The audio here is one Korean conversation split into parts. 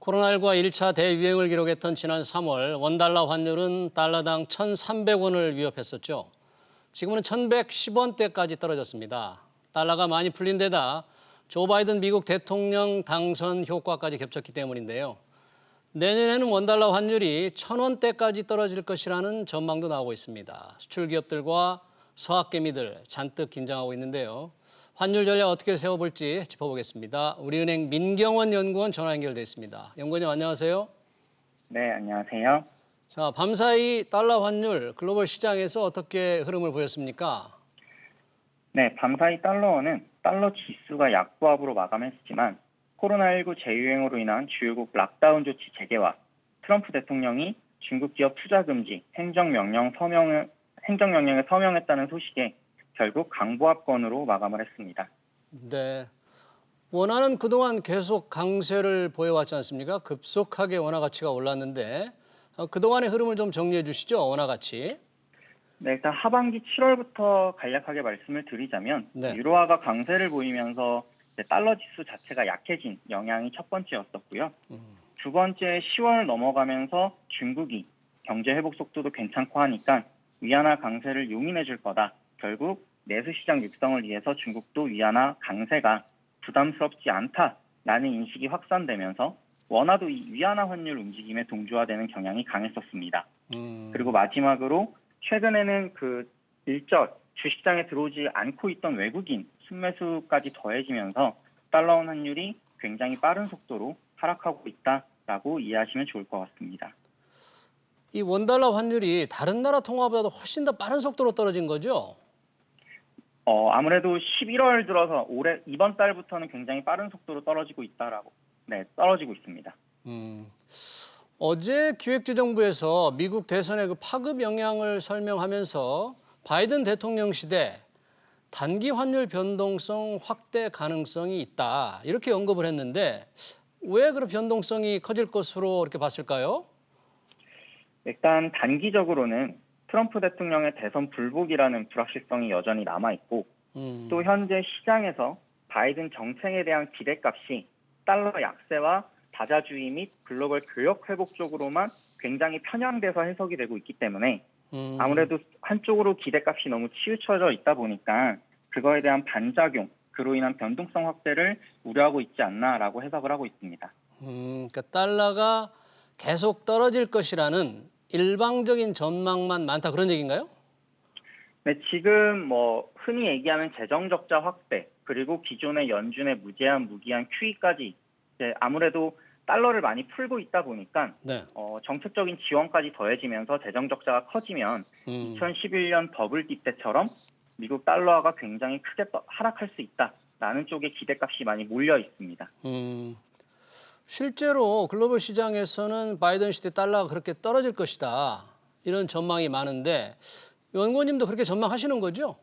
코로나19가 1차 대유행을 기록했던 지난 3월 원달러 환율은 달러당 1,300원을 위협했었죠. 지금은 1,110원대까지 떨어졌습니다. 달러가 많이 풀린 데다 조 바이든 미국 대통령 당선 효과까지 겹쳤기 때문인데요. 내년에는 원달러 환율이 1,000원대까지 떨어질 것이라는 전망도 나오고 있습니다. 수출 기업들과 서학개미들 잔뜩 긴장하고 있는데요. 환율 전략 어떻게 세워볼지 짚어보겠습니다. 우리은행 민경원 연구원 전화 연결돼 있습니다. 연구원님 안녕하세요. 네, 안녕하세요. 자, 밤사이 달러 환율 글로벌 시장에서 어떻게 흐름을 보였습니까? 네, 밤사이 달러원은 달러 지수가 약보합으로 마감했지만 코로나19 재유행으로 인한 주요국 락다운 조치 재개와 트럼프 대통령이 중국 기업 투자 금지 행정명령에 서명했다는 소식에 결국 강보합권으로 마감을 했습니다. 네. 원화는 그동안 계속 강세를 보여왔지 않습니까? 급속하게 원화 가치가 올랐는데 그동안의 흐름을 좀 정리해 주시죠. 원화 가치. 네, 일단 하반기 7월부터 간략하게 말씀을 드리자면 네. 유로화가 강세를 보이면서 달러 지수 자체가 약해진 영향이 첫 번째였었고요. 두 번째 10월 넘어가면서 중국이 경제 회복 속도도 괜찮고 하니까 위안화 강세를 용인해 줄 거다. 결국 내수 시장 육성을 위해서 중국도 위안화 강세가 부담스럽지 않다라는 인식이 확산되면서 원화도 이 위안화 환율 움직임에 동조화되는 경향이 강했었습니다. 그리고 마지막으로 최근에는 일절 주식장에 들어오지 않고 있던 외국인 순매수까지 더해지면서 달러 환율이 굉장히 빠른 속도로 하락하고 있다라고 이해하시면 좋을 것 같습니다. 이 원달러 환율이 다른 나라 통화보다도 훨씬 더 빠른 속도로 떨어진 거죠? 아무래도 11월 들어서 이번 달부터는 굉장히 빠른 속도로 떨어지고 있습니다. 어제 기획재정부에서 미국 대선의 그 파급 영향을 설명하면서 바이든 대통령 시대 단기 환율 변동성 확대 가능성이 있다. 이렇게 언급을 했는데 왜 그런 변동성이 커질 것으로 이렇게 봤을까요? 일단 단기적으로는 트럼프 대통령의 대선 불복이라는 불확실성이 여전히 남아있고 또 현재 시장에서 바이든 정책에 대한 기대값이 달러 약세와 다자주의 및 글로벌 교역 회복 쪽으로만 굉장히 편향돼서 해석이 되고 있기 때문에 아무래도 한쪽으로 기대값이 너무 치우쳐져 있다 보니까 그거에 대한 반작용, 그로 인한 변동성 확대를 우려하고 있지 않나라고 해석을 하고 있습니다. 그러니까 달러가 계속 떨어질 것이라는 일방적인 전망만 많다 그런 얘기인가요? 네, 지금 흔히 얘기하는 재정 적자 확대 그리고 기존의 연준의 무제한 무기한 QE까지 아무래도 달러를 많이 풀고 있다 보니까 네. 정책적인 지원까지 더해지면서 재정 적자가 커지면 2011년 버블 때처럼 미국 달러화가 굉장히 크게 하락할 수 있다라는 쪽에 기대값이 많이 몰려 있습니다. 실제로 글로벌 시장에서는 바이든 시대 달러가 그렇게 떨어질 것이다. 이런 전망이 많은데 연구원님도 그렇게 전망하시는 거죠?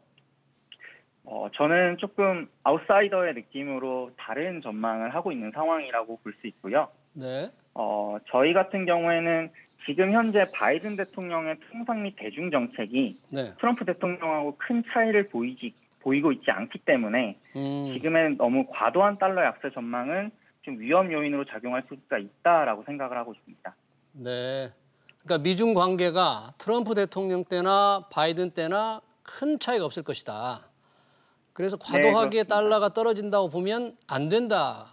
저는 조금 아웃사이더의 느낌으로 다른 전망을 하고 있는 상황이라고 볼 수 있고요. 네. 저희 같은 경우에는 지금 현재 바이든 대통령의 통상 및 대중 정책이 네. 트럼프 대통령하고 큰 차이를 보이고 있지 않기 때문에 지금의 너무 과도한 달러 약세 전망은 좀 위험 요인으로 작용할 수가 있다라고 생각을 하고 있습니다. 네. 그러니까 미중 관계가 트럼프 대통령 때나 바이든 때나 큰 차이가 없을 것이다. 그래서 네, 과도하게 그렇습니다. 달러가 떨어진다고 보면 안 된다.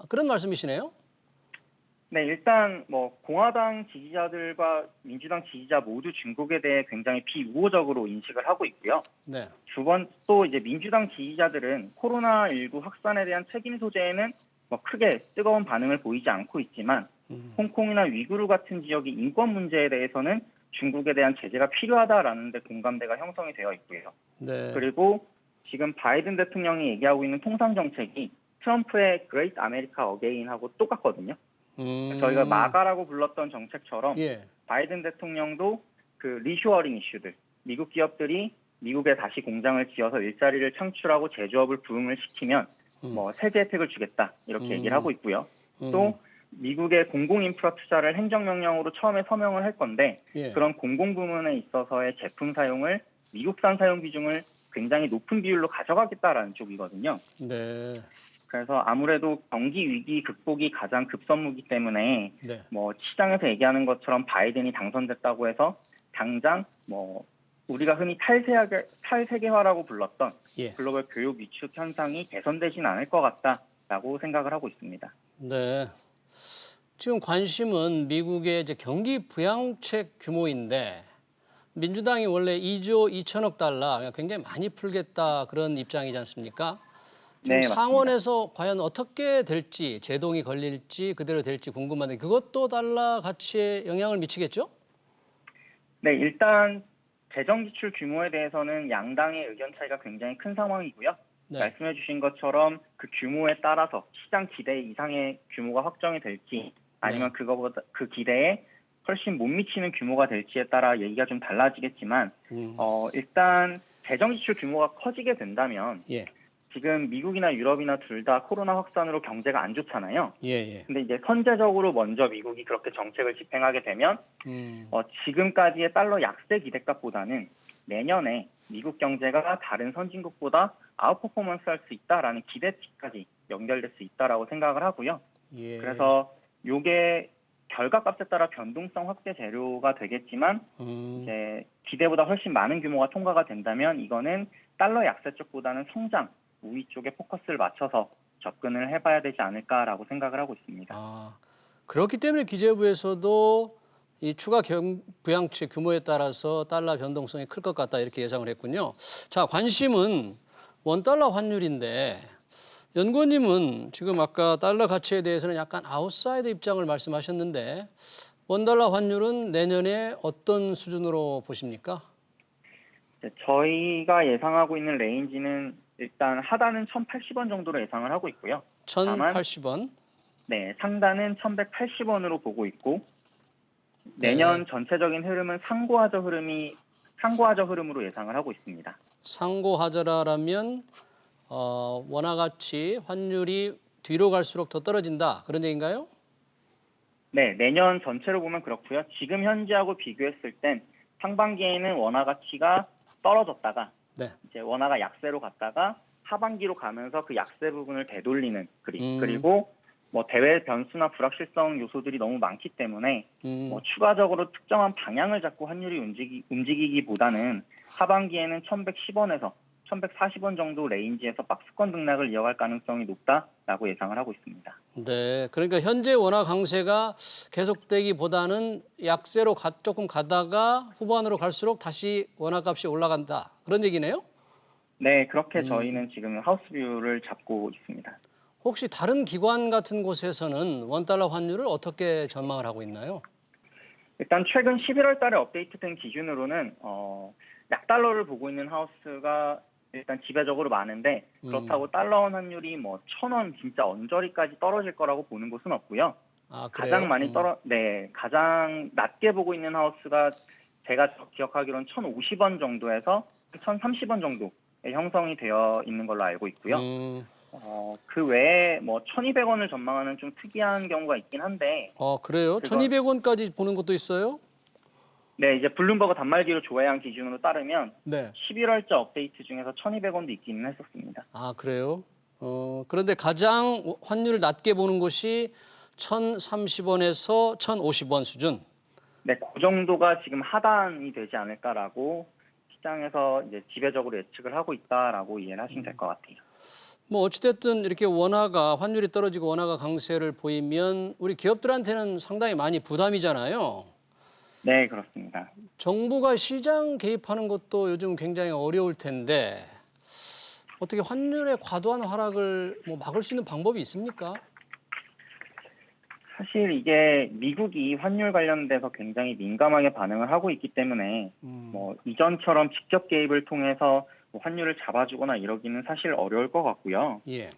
그런 말씀이시네요? 네, 일단 공화당 지지자들과 민주당 지지자 모두 중국에 대해 굉장히 비우호적으로 인식을 하고 있고요. 네. 또 이제 민주당 지지자들은 코로나19 확산에 대한 책임 소재에는 크게 뜨거운 반응을 보이지 않고 있지만 홍콩이나 위구르 같은 지역의 인권 문제에 대해서는 중국에 대한 제재가 필요하다라는 데 공감대가 형성이 되어 있고요. 네. 그리고 지금 바이든 대통령이 얘기하고 있는 통상 정책이 트럼프의 Great America Again하고 똑같거든요. 저희가 마가라고 불렀던 정책처럼 예. 바이든 대통령도 리쇼어링 이슈들, 미국 기업들이 미국에 다시 공장을 지어서 일자리를 창출하고 제조업을 부흥을 시키면 세제 혜택을 주겠다 이렇게 얘기를 하고 있고요. 또 미국의 공공 인프라 투자를 행정명령으로 처음에 서명을 할 건데 예. 그런 공공 부문에 있어서의 제품 사용을 미국산 사용 비중을 굉장히 높은 비율로 가져가겠다라는 쪽이거든요. 네. 그래서 아무래도 경기 위기 극복이 가장 급선무기 때문에 네. 뭐 시장에서 얘기하는 것처럼 바이든이 당선됐다고 해서 당장 뭐 우리가 흔히 탈세계화라고 불렀던 예. 글로벌 교육 위축 현상이 개선되진 않을 것 같다라고 생각을 하고 있습니다. 네. 지금 관심은 미국의 이제 경기 부양책 규모인데 민주당이 원래 2조 2천억 달러 굉장히 많이 풀겠다 그런 입장이지 않습니까? 지금 네, 맞습니다. 상원에서 과연 어떻게 될지 제동이 걸릴지 그대로 될지 궁금한데 그것도 달러 가치에 영향을 미치겠죠? 네, 일단 재정 지출 규모에 대해서는 양당의 의견 차이가 굉장히 큰 상황이고요. 네. 말씀해 주신 것처럼 그 규모에 따라서 시장 기대 이상의 규모가 확정이 될지 아니면 그거보다 그 기대에 훨씬 못 미치는 규모가 될지에 따라 얘기가 좀 달라지겠지만 일단 재정 지출 규모가 커지게 된다면 예. 지금 미국이나 유럽이나 둘 다 코로나 확산으로 경제가 안 좋잖아요. 예. 근데 이제 선제적으로 먼저 미국이 그렇게 정책을 집행하게 되면 지금까지의 달러 약세 기대값보다는 내년에 미국 경제가 다른 선진국보다 아웃퍼포먼스 할 수 있다라는 기대치까지 연결될 수 있다라고 생각을 하고요. 예. 그래서 이게 결과값에 따라 변동성 확대 재료가 되겠지만 이제 기대보다 훨씬 많은 규모가 통과가 된다면 이거는 달러 약세 쪽보다는 성장 우위 쪽에 포커스를 맞춰서 접근을 해봐야 되지 않을까라고 생각을 하고 있습니다. 아, 그렇기 때문에 기재부에서도 이 추가 부양책 규모에 따라서 달러 변동성이 클 것 같다 이렇게 예상을 했군요. 자, 관심은 원달러 환율인데 연구원님은 지금 아까 달러 가치에 대해서는 약간 아웃사이더 입장을 말씀하셨는데 원달러 환율은 내년에 어떤 수준으로 보십니까? 저희가 예상하고 있는 레인지는 일단 하단은 1,080원 정도로 예상을 하고 있고요. 1,080원. 네, 상단은 1,180원으로 보고 있고 내년 전체적인 흐름은 상고하저 흐름으로 예상을 하고 있습니다. 상고하저라면 원화 가치 환율이 뒤로 갈수록 더 떨어진다 그런 얘기인가요? 네, 내년 전체로 보면 그렇고요. 지금 현재하고 비교했을 땐 상반기에는 원화 가치가 떨어졌다가 네. 이제 원화가 약세로 갔다가 하반기로 가면서 그 약세 부분을 되돌리는 그리고 뭐 대외 변수나 불확실성 요소들이 너무 많기 때문에 뭐 추가적으로 특정한 방향을 잡고 환율이 움직이기보다는 하반기에는 1,110원에서 1,140원 정도 레인지에서 박스권 등락을 이어갈 가능성이 높다라고 예상을 하고 있습니다. 네, 그러니까 현재 원화 강세가 계속되기보다는 약세로 조금 가다가 후반으로 갈수록 다시 원화 값이 올라간다 그런 얘기네요? 네, 그렇게 저희는 지금 하우스뷰를 잡고 있습니다. 혹시 다른 기관 같은 곳에서는 원달러 환율을 어떻게 전망을 하고 있나요? 일단 최근 11월 달에 업데이트된 기준으로는 약달러를 보고 있는 하우스가 일단 지배적으로 많은데 그렇다고 달러원 환율이 뭐 1,000원 진짜 언저리까지 떨어질 거라고 보는 곳은 없고요. 아, 그래요? 가장 낮게 보고 있는 하우스가 제가 기억하기로는 1,050원 정도에서 1,030원 정도에 형성이 되어 있는 걸로 알고 있고요. 그 외에 뭐 1,200원을 전망하는 좀 특이한 경우가 있긴 한데. 그래요? 1,200원까지 보는 것도 있어요? 네, 이제 블룸버그 단말기로 조회한 기준으로 따르면 네. 11월자 업데이트 중에서 1,200원도 있기는 했었습니다. 아, 그래요? 그런데 가장 환율을 낮게 보는 곳이 1,030원에서 1,050원 수준. 네, 그 정도가 지금 하단이 되지 않을까라고 시장에서 이제 지배적으로 예측을 하고 있다라고 이해를 하시면 될 것 같아요. 뭐 어찌됐든 이렇게 환율이 떨어지고 원화가 강세를 보이면 우리 기업들한테는 상당히 많이 부담이잖아요. 네, 그렇습니다. 정부가 시장 개입하는 것도 요즘 굉장히 어려울 텐데 어떻게 환율의 과도한 하락을 막을 수 있는 방법이 있습니까? 사실 이게 미국이 환율 관련돼서 굉장히 민감하게 반응을 하고 있기 때문에 뭐 이전처럼 직접 개입을 통해서 환율을 잡아주거나 이러기는 사실 어려울 것 같고요. 예.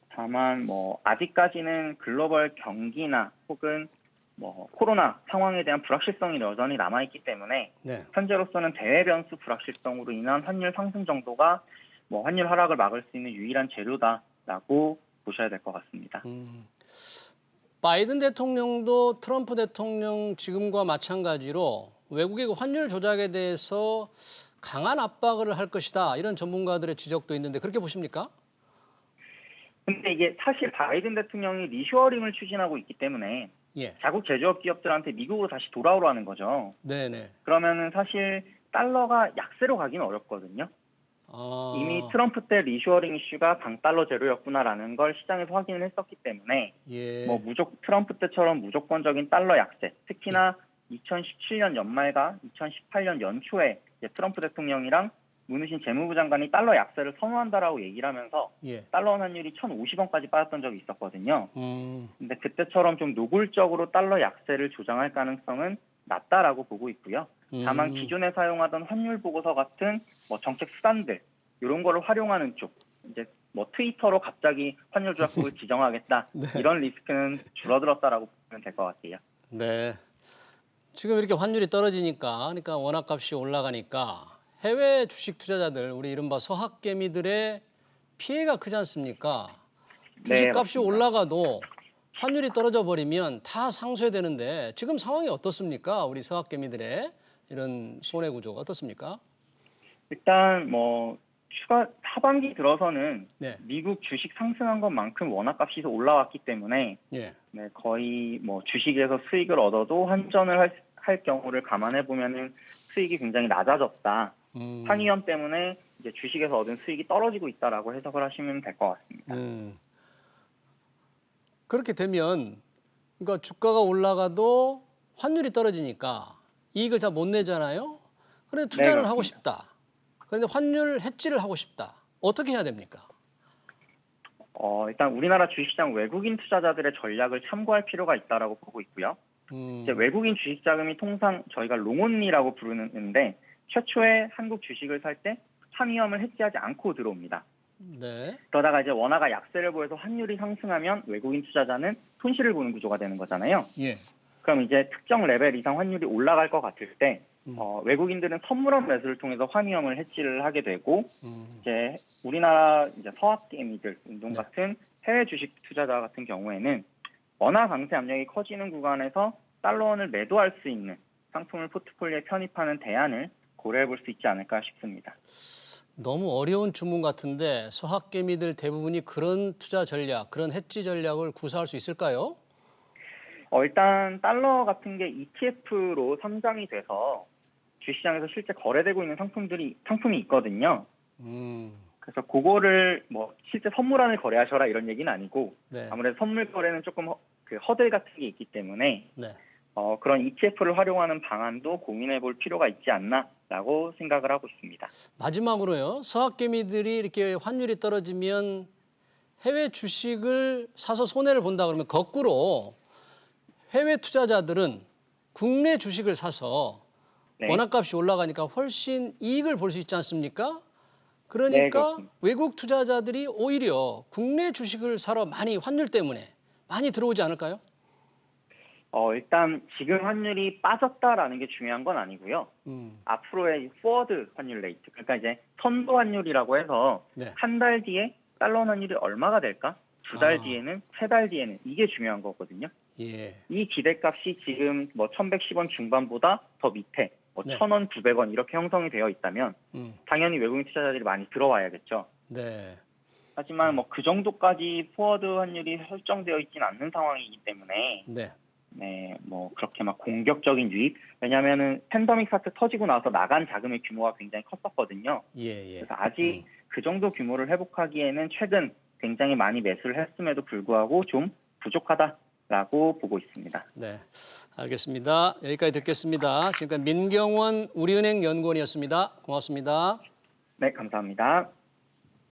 다만 뭐 아직까지는 글로벌 경기나 혹은 뭐 코로나 상황에 대한 불확실성이 여전히 남아있기 때문에 현재로서는 대외 변수 불확실성으로 인한 환율 상승 정도가 뭐 환율 하락을 막을 수 있는 유일한 재료다라고 보셔야 될 것 같습니다. 바이든 대통령도 트럼프 대통령 지금과 마찬가지로 외국의 환율 조작에 대해서 강한 압박을 할 것이다 이런 전문가들의 지적도 있는데 그렇게 보십니까? 근데 이게 사실 바이든 대통령이 리쇼어링을 추진하고 있기 때문에 예. 자국 제조업 기업들한테 미국으로 다시 돌아오라는 거죠. 네네. 그러면은 사실 달러가 약세로 가기는 어렵거든요. 이미 트럼프 때 리쇼어링 이슈가 강달러 제로였구나라는 걸 시장에서 확인을 했었기 때문에 예. 뭐 트럼프 때처럼 무조건적인 달러 약세, 특히나 2017년 연말과 2018년 연초에 이제 트럼프 대통령이랑 문우신 재무부 장관이 달러 약세를 선호한다라고 얘기를 하면서 예. 달러 원 환율이 1,050원까지 빠졌던 적이 있었거든요. 근데 그때처럼 좀 노골적으로 달러 약세를 조장할 가능성은 낮다라고 보고 있고요. 다만 기존에 사용하던 환율 보고서 같은 뭐 정책 수단들 이런 거를 활용하는 쪽, 이제 뭐 트위터로 갑자기 환율 조작국을 지정하겠다 네. 이런 리스크는 줄어들었다라고 보면 될 것 같아요. 네. 지금 이렇게 환율이 떨어지니까, 그러니까 원화값이 올라가니까 해외 주식 투자자들, 우리 이른바 서학개미들의 피해가 크지 않습니까? 주식값이 맞습니다. 올라가도 환율이 떨어져 버리면 다 상쇄되는데 지금 상황이 어떻습니까? 우리 서학개미들의 이런 손해 구조가 어떻습니까? 일단 뭐 하반기 들어서는 네. 미국 주식 상승한 것만큼 원화값이 더 올라왔기 때문에 예. 네, 거의 뭐 주식에서 수익을 얻어도 환전을 할 경우를 감안해 보면은 수익이 굉장히 낮아졌다. 환위험 때문에 이제 주식에서 얻은 수익이 떨어지고 있다라고 해석을 하시면 될 것 같습니다. 그렇게 되면 그러니까 주가가 올라가도 환율이 떨어지니까 이익을 잘 못 내잖아요. 그런데 투자는 하고 그렇습니다. 싶다. 그런데 환율 해지를 하고 싶다. 어떻게 해야 됩니까? 일단 우리나라 주식시장 외국인 투자자들의 전략을 참고할 필요가 있다라고 보고 있고요. 이제 외국인 주식 자금이 통상 저희가 롱온리라고 부르는데 최초에 한국 주식을 살 때 환위험을 해지하지 않고 들어옵니다. 네. 그러다가 이제 원화가 약세를 보여서 환율이 상승하면 외국인 투자자는 손실을 보는 구조가 되는 거잖아요. 예. 그럼 이제 특정 레벨 이상 환율이 올라갈 것 같을 때 외국인들은 선물원 매수를 통해서 환위험을 해지를 하게 되고 이제 우리나라 이제 서학개미들 운동 같은 해외 주식 투자자 같은 경우에는 원화 강세 압력이 커지는 구간에서 달러원을 매도할 수 있는 상품을 포트폴리오에 편입하는 대안을 고려해 볼 수 있지 않을까 싶습니다. 너무 어려운 주문 같은데 서학개미들 대부분이 그런 투자 전략, 그런 해지 전략을 구사할 수 있을까요? 일단 달러 같은 게 ETF로 선정이 돼서 주시장에서 실제 거래되고 있는 상품이 있거든요. 그래서 그거를 뭐 실제 선물안을 거래하셔라 이런 얘기는 아니고 네. 아무래도 선물 거래는 조금 그 허들 같은 게 있기 때문에 네. 그런 ETF를 활용하는 방안도 고민해 볼 필요가 있지 않나라고 생각을 하고 있습니다. 마지막으로요. 서학개미들이 이렇게 환율이 떨어지면 해외 주식을 사서 손해를 본다 그러면 거꾸로 해외 투자자들은 국내 주식을 사서 네. 원화값이 올라가니까 훨씬 이익을 볼 수 있지 않습니까? 네, 그러니까 그렇습니다. 외국 투자자들이 오히려 국내 주식을 사러 많이 환율 때문에 많이 들어오지 않을까요? 일단 지금 환율이 빠졌다라는 게 중요한 건 아니고요. 앞으로의 포워드 환율 레이트, 그러니까 이제 선도 환율이라고 해서 네. 한 달 뒤에 달러 환율이 얼마가 될까? 두 달 아. 뒤에는, 세 달 뒤에는 이게 중요한 거거든요. 예. 이 기대값이 지금 뭐 1,110원 중반보다 더 밑에 뭐 네. 1,000원, 900원 이렇게 형성이 되어 있다면 당연히 외국인 투자자들이 많이 들어와야겠죠. 네. 하지만 뭐 그 정도까지 포워드 환율이 설정되어 있지는 않는 상황이기 때문에 네. 네, 뭐 그렇게 막 공격적인 유입, 왜냐하면은 팬데믹 사태 터지고 나서 나간 자금의 규모가 굉장히 컸었거든요. 예. 그래서 아직 그 정도 규모를 회복하기에는 최근 굉장히 많이 매수를 했음에도 불구하고 좀 부족하다라고 보고 있습니다. 네. 알겠습니다. 여기까지 듣겠습니다. 지금까지 민경원 우리은행 연구원이었습니다. 고맙습니다. 네, 감사합니다.